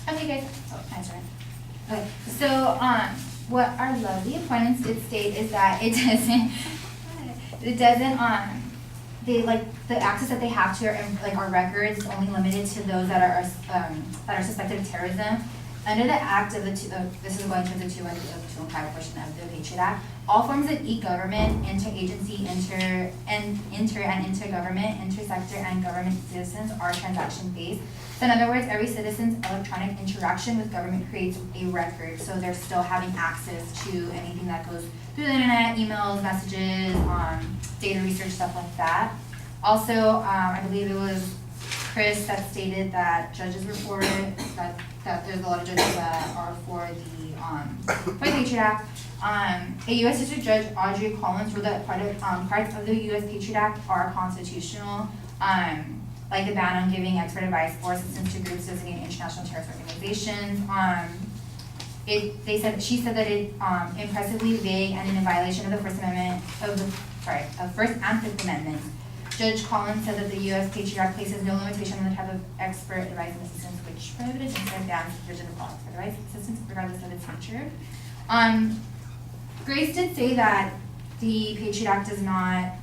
Okay, guys. Oh, nice one. Okay, so what our lovely appointments did state is that it doesn't they the access that they have to our records is only limited to those that are suspected of terrorism. Under the act of this is going to the 215 portion of the Patriot Act. All forms of e-government, interagency, and intergovernment, intersector, and government citizens are transaction-based. So in other words, every citizen's electronic interaction with government creates a record. So they're still having access to anything that goes through the internet, emails, messages, data research, stuff like that. Also, I believe it was Chris that stated that judges reported that there's a lot of judges that are for the Patriot Act. A U.S. District Judge Audrey Collins ruled that parts of the U.S. Patriot Act are constitutional, like the ban on giving expert advice or assistance to groups designated international terrorist organizations. She said that it impressively vague and in violation of the First Amendment of First and Fifth Amendments. Judge Collins said that the U.S. Patriot Act places no limitation on the type of expert advice and assistance which prohibited and bans the provision of expert advice and assistance regardless of its nature. Grace did say that the Patriot Act does not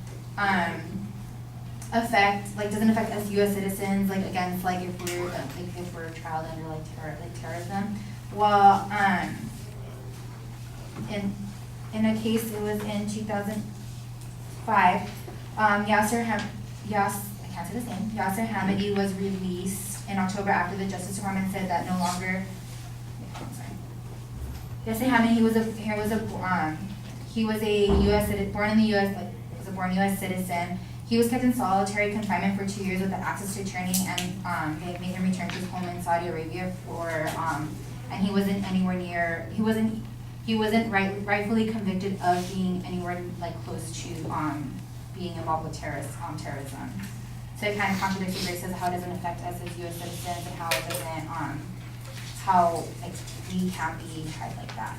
doesn't affect us U.S. citizens against if we're trialed under terrorism. Well, in a case it was in 2005. Yasser Hamidi was released in October after the Justice Department said that no longer. Yasser Hamidi, he was a U.S. citizen, born in the U.S. Was a born U.S. citizen. He was kept in solitary confinement for 2 years without access to attorney, and they made him return to his home in Saudi Arabia and he wasn't anywhere near. He wasn't rightfully convicted of being anywhere close to being involved with terrorism. So it kind of contradicts what Grace says, how it doesn't affect us as U.S. citizens and how it doesn't, how we can't be tried like that.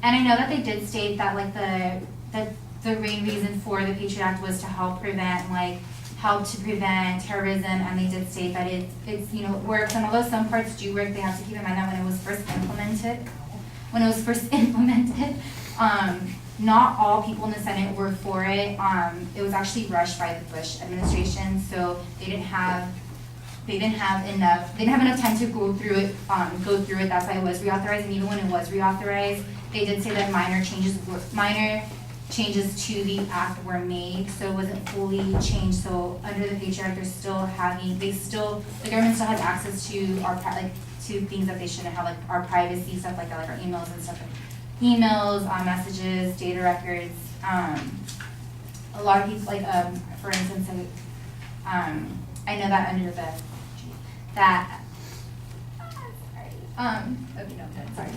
And I know that they did state that the main reason for the Patriot Act was to help prevent terrorism, and they did state that it works, and although some parts do work, they have to keep in mind that when it was first implemented, not all people in the Senate were for it. It was actually rushed by the Bush administration, so they didn't have enough time to go through it. That's why it was reauthorized, and even when it was reauthorized, they did say that minor changes to the act were made, so it wasn't fully changed. So under the Patriot Act, the government still has access to to things that they shouldn't have, our privacy, stuff like that, our emails and stuff, messages, data records. A lot of people, for instance, I know that under the okay, no, sorry.